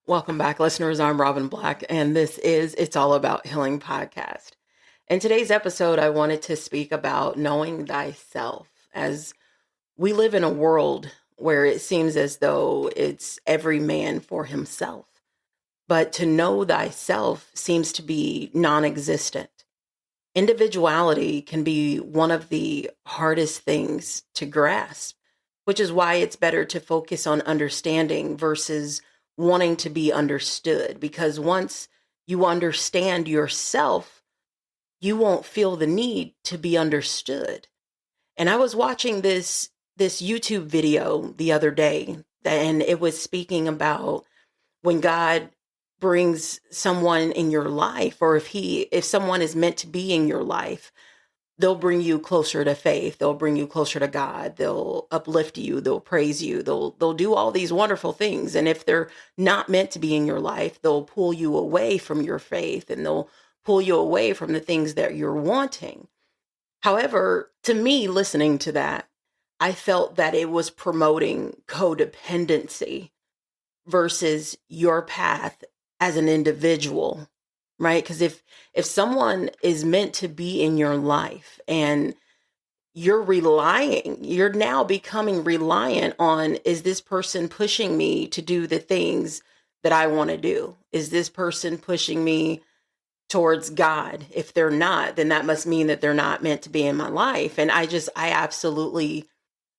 Welcome back, listeners. I'm Robin Black, and this is It's All About Healing podcast. In today's episode, I wanted to speak about knowing thyself, as we live in a world where it seems as though it's every man for himself. But to know thyself seems to be non existent. Individuality can be one of the hardest things to grasp, which is why it's better to focus on understanding versus wanting to be understood. Because once you understand yourself, you won't feel the need to be understood. And I was watching this YouTube video the other day, and it was speaking about when God brings someone in your life, or if someone is meant to be in your life, they'll bring you closer to faith, they'll bring you closer to God, they'll uplift you, they'll praise you, they'll do all these wonderful things. And if they're not meant to be in your life, they'll pull you away from your faith, and they'll pull you away from the things that you're wanting. However, to me, listening to that, I felt that it was promoting codependency versus your path as an individual, right? Because if someone is meant to be in your life and you're now becoming reliant on, is this person pushing me to do the things that I want to do? Is this person pushing me towards God? If they're not, then that must mean that they're not meant to be in my life. And I absolutely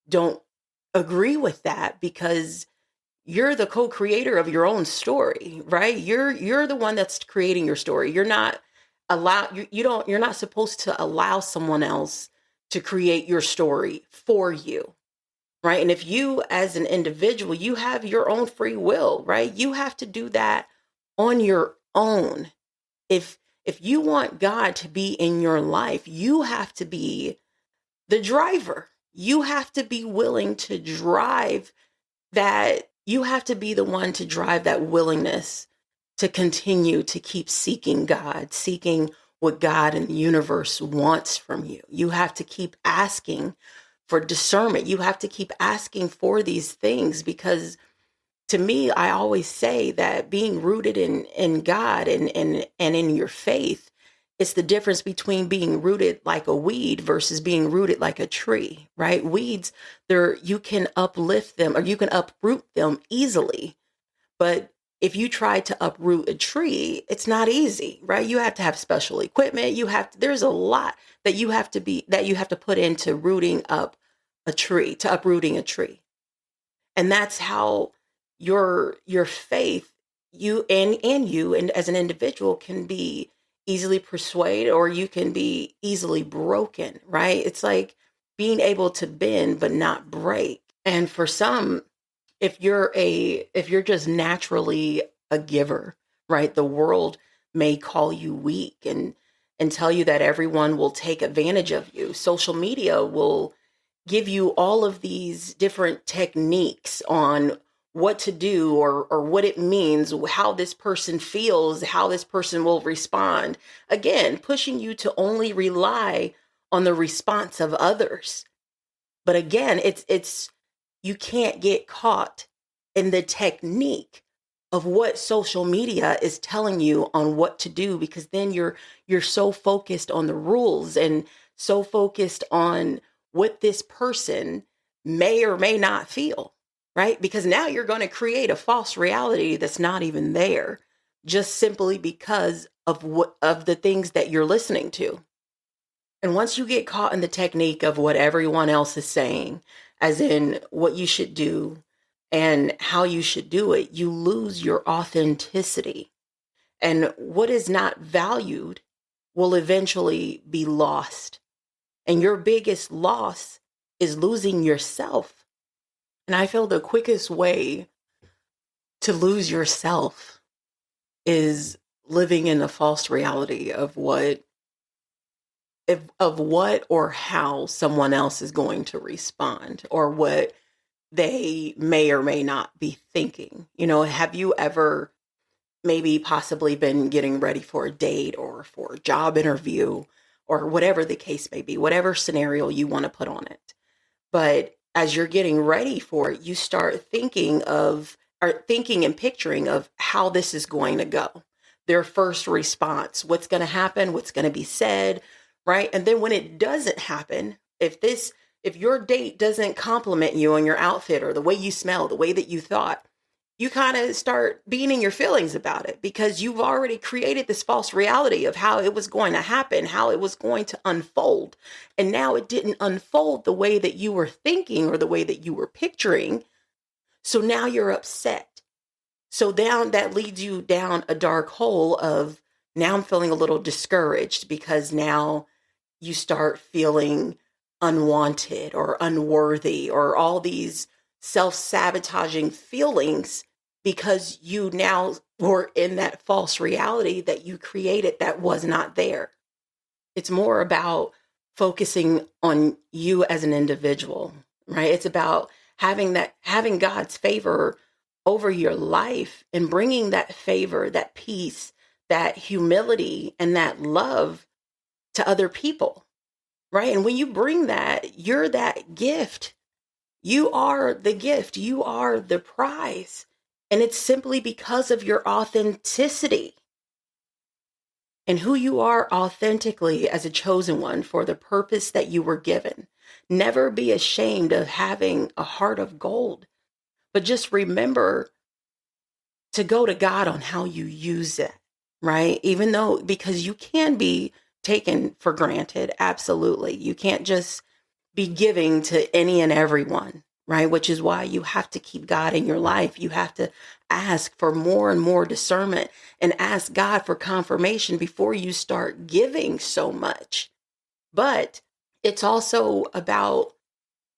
don't agree with that, because you're the co-creator of your own story, right? You're the one that's creating your story. You're not you're not supposed to allow someone else to create your story for you, right? And if you as an individual, you have your own free will, right? You have to do that on your own. If you want God to be in your life, you have to be the driver. You have to be willing to drive that. You have to be the one to drive that willingness to continue to keep seeking God, seeking what God and the universe wants from you. You have to keep asking for discernment. You have to keep asking for these things, because to me, I always say that being rooted in God and in your faith, it's the difference between being rooted like a weed versus being rooted like a tree, right? Weeds, you can uplift them or you can uproot them easily. But if you try to uproot a tree, it's not easy, right? You have to have special equipment. There's a lot that you have to put into rooting up a tree, to uprooting a tree. And that's how your faith, you and as an individual, can be easily persuaded, or you can be easily broken, right? It's like being able to bend but not break. And for some, if you're just naturally a giver, right? The world may call you weak and tell you that everyone will take advantage of you. Social media will give you all of these different techniques on what to do, or what it means, how this person feels, how this person will respond. Again, pushing you to only rely on the response of others. But again, it's you can't get caught in the technique of what social media is telling you on what to do, because then you're so focused on the rules and so focused on what this person may or may not feel, right? Because now you're going to create a false reality that's not even there, just simply because of the things that you're listening to. And once you get caught in the technique of what everyone else is saying, as in what you should do and how you should do it, you lose your authenticity. And what is not valued will eventually be lost. And your biggest loss is losing yourself. And I feel the quickest way to lose yourself is living in the false reality of what or how someone else is going to respond, or what they may or may not be thinking. Have you ever maybe possibly been getting ready for a date or for a job interview, or whatever the case may be, whatever scenario you want to put on it? But as you're getting ready for it, you start thinking of are thinking and picturing of how this is going to go. Their first response, what's going to happen, what's going to be said, right? And then when it doesn't happen, if your date doesn't compliment you on your outfit or the way you smell, the way that you thought, you kind of start being in your feelings about it because you've already created this false reality of how it was going to happen, how it was going to unfold. And now it didn't unfold the way that you were thinking or the way that you were picturing. So now you're upset. So down that leads you down a dark hole of now I'm feeling a little discouraged because now you start feeling unwanted or unworthy or all these self-sabotaging feelings because you now were in that false reality that you created that was not there. It's more about focusing on you as an individual, right? It's about having God's favor over your life and bringing that favor, that peace, that humility, and that love to other people, right? And when you bring that, you're that gift. You are the gift. You are the prize. And it's simply because of your authenticity and who you are authentically as a chosen one for the purpose that you were given. Never be ashamed of having a heart of gold, but just remember to go to God on how you use it, right? Even though, because you can be taken for granted. Absolutely. You can't just be giving to any and everyone, right? Which is why you have to keep God in your life. You have to ask for more and more discernment and ask God for confirmation before you start giving so much. But it's also about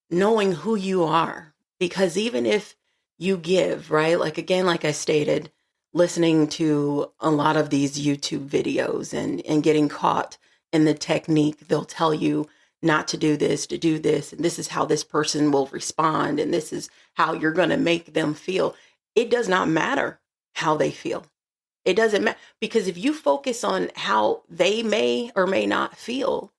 knowing who you are, because even if you give, right? Like, again, like I stated, listening to a lot of these YouTube videos and getting caught in the technique, they'll tell you not to do this, to do this, and this is how this person will respond, and this is how you're going to make them feel. It does not matter how they feel. It doesn't matter, because if you focus on how they may or may not feel,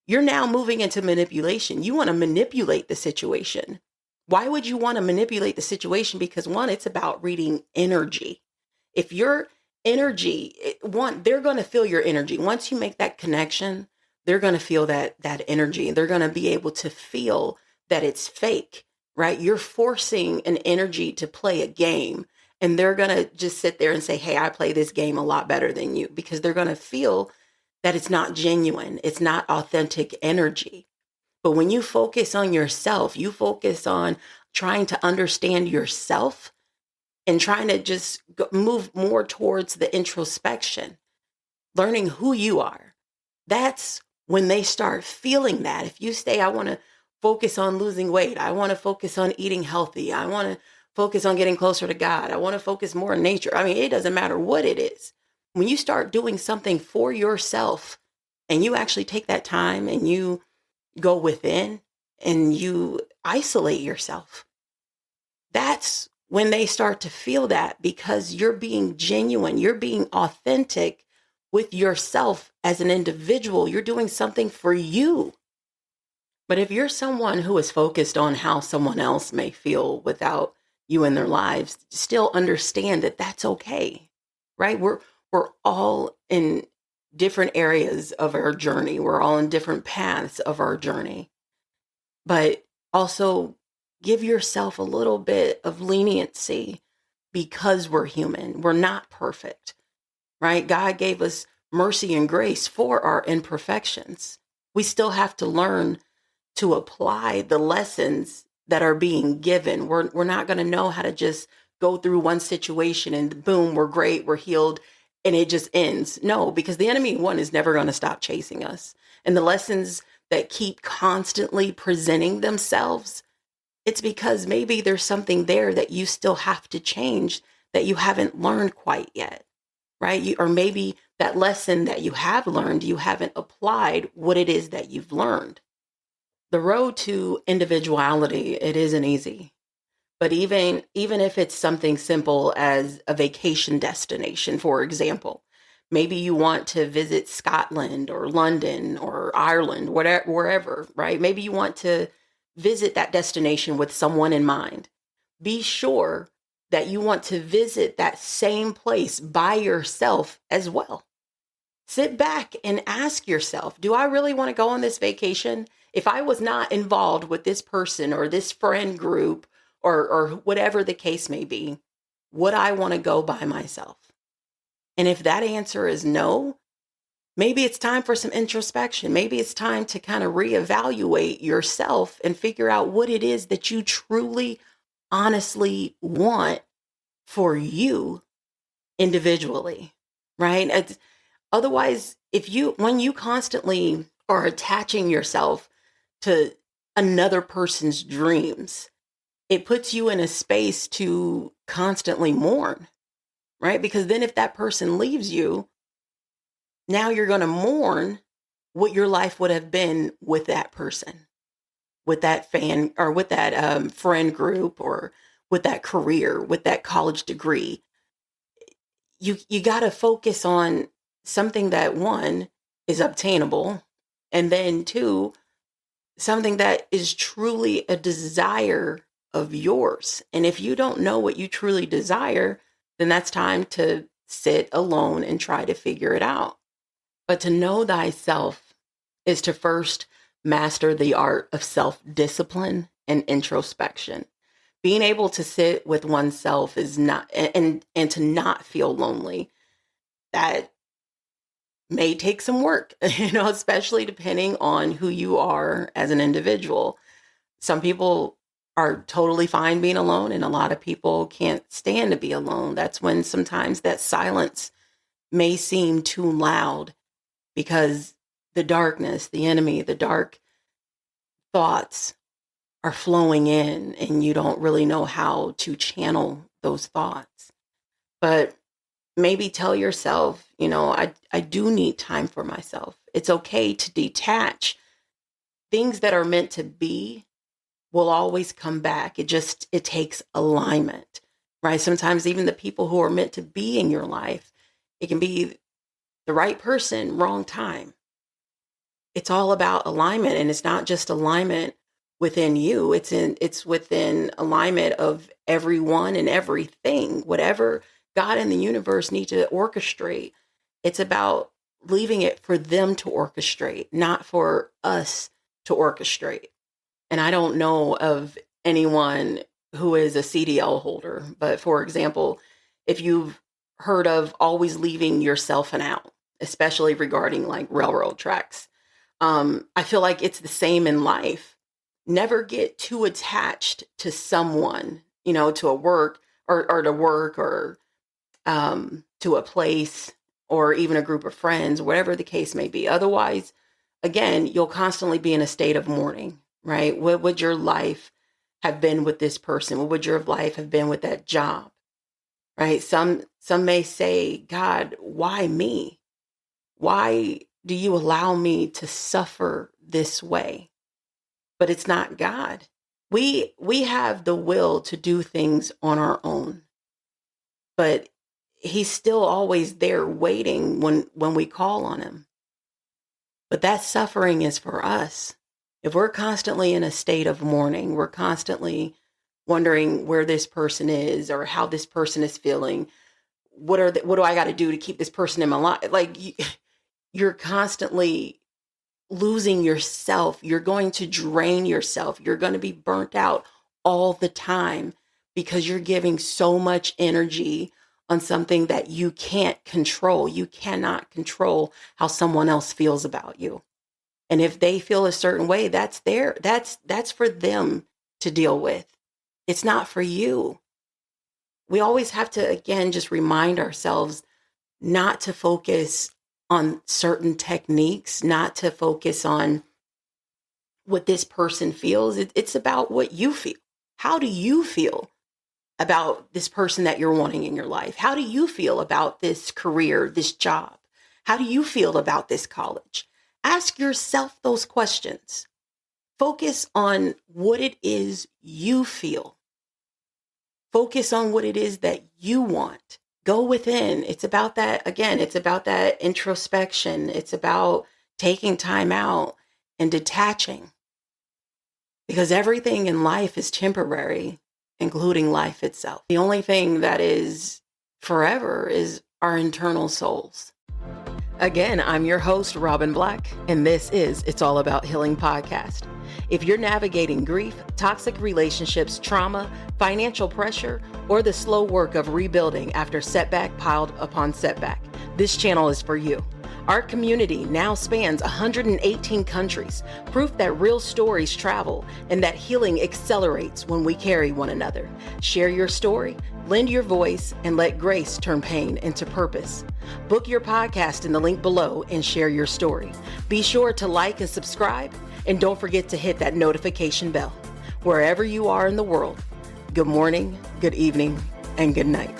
you're now moving into manipulation. You want to manipulate the situation. Why would you want to manipulate the situation? Because one, it's about reading energy. If your energy, they're going to feel your energy. Once you make that connection, they're going to feel that energy. They're going to be able to feel that it's fake, right? You're forcing an energy to play a game, and they're going to just sit there and say, hey, I play this game a lot better than you, because they're going to feel that it's not genuine. It's not authentic energy. But when you focus on yourself, you focus on trying to understand yourself and trying to just move more towards the introspection, learning who you are. That's when they start feeling that. If you say, I want to focus on losing weight, I want to focus on eating healthy, I want to focus on getting closer to God, I want to focus more in nature. I mean, it doesn't matter what it is. When you start doing something for yourself and you actually take that time and you go within and you isolate yourself, that's when they start to feel that, because you're being genuine, you're being authentic with yourself as an individual. You're doing something for you. But if you're someone who is focused on how someone else may feel without you in their lives, still understand that that's okay, right? We're all in different areas of our journey. We're all in different paths of our journey. But also give yourself a little bit of leniency, because we're human. We're not perfect, right? God gave us mercy and grace for our imperfections. We still have to learn to apply the lessons that are being given. We're not going to know how to just go through one situation and boom, we're great, we're healed, and it just ends. No, because the enemy, one, is never going to stop chasing us. And the lessons that keep constantly presenting themselves, it's because maybe there's something there that you still have to change that you haven't learned quite yet, right? Or maybe that lesson that you have learned, you haven't applied what it is that you've learned. The road to individuality, it isn't easy. But even if it's something simple as a vacation destination, for example, maybe you want to visit Scotland or London or Ireland, whatever, wherever, right? Maybe you want to visit that destination with someone in mind. Be sure that you want to visit that same place by yourself as well. Sit back and ask yourself, do I really want to go on this vacation? If I was not involved with this person or this friend group or whatever the case may be, would I want to go by myself? And if that answer is no, maybe it's time for some introspection. Maybe it's time to kind of reevaluate yourself and figure out what it is that you truly, honestly want for you individually, right? Otherwise, when you constantly are attaching yourself to another person's dreams, it puts you in a space to constantly mourn, right? Because then if that person leaves you, now you're going to mourn what your life would have been with that person, with that fan or with that friend group or with that career, with that college degree. You got to focus on something that, one, is obtainable, and then two, something that is truly a desire of yours. And if you don't know what you truly desire, then that's time to sit alone and try to figure it out. But to know thyself is to first master the art of self-discipline and introspection. Being able to sit with oneself is not, and to not feel lonely, that may take some work, especially depending on who you are as an individual. Some people are totally fine being alone, and a lot of people can't stand to be alone. That's when sometimes that silence may seem too loud because the darkness, the enemy, the dark thoughts are flowing in, and you don't really know how to channel those thoughts. But maybe tell yourself, I do need time for myself. It's okay to detach. Things that are meant to be will always come back. It takes alignment, right? Sometimes even the people who are meant to be in your life, it can be the right person, wrong time. It's all about alignment, and it's not just alignment within you. It's within alignment of everyone and everything. Whatever God and the universe need to orchestrate, it's about leaving it for them to orchestrate, not for us to orchestrate. And I don't know of anyone who is a CDL holder, but for example, if you've heard of always leaving yourself an out, especially regarding like railroad tracks, I feel like it's the same in life. Never get too attached to someone, to a work or to work or to a place or even a group of friends, whatever the case may be. Otherwise, again, you'll constantly be in a state of mourning, right? What would your life have been with this person? What would your life have been with that job, right? Some may say, God, why me? Why do you allow me to suffer this way? But it's not God. We have the will to do things on our own, but he's still always there waiting when we call on him. But that suffering is for us. If we're constantly in a state of mourning, we're constantly wondering where this person is or how this person is feeling. What do I got to do to keep this person in my life? Like you're constantly losing yourself. You're going to drain yourself. You're going to be burnt out all the time because you're giving so much energy on something that you can't control. You cannot control how someone else feels about you. And if they feel a certain way, that's for them to deal with. It's not for you. We always have to, again, just remind ourselves not to focus on certain techniques, not to focus on what this person feels. It's about what you feel. How do you feel about this person that you're wanting in your life? How do you feel about this career, this job? How do you feel about this college? Ask yourself those questions. Focus on what it is you feel. Focus on what it is that you want. Go within. It's about that, again, it's about that introspection. It's about taking time out and detaching. Because everything in life is temporary. including life itself. The only thing that is forever is our internal souls. Again, I'm your host, Robin Black, and this is It's All About Healing podcast. If you're navigating grief, toxic relationships, trauma, financial pressure, or the slow work of rebuilding after setback piled upon setback, this channel is for you. Our community now spans 118 countries, proof that real stories travel and that healing accelerates when we carry one another. Share your story, lend your voice, and let grace turn pain into purpose. Book your podcast in the link below and share your story. Be sure to like and subscribe, and don't forget to hit that notification bell. Wherever you are in the world, good morning, good evening, and good night.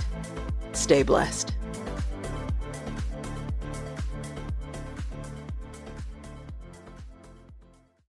Stay blessed.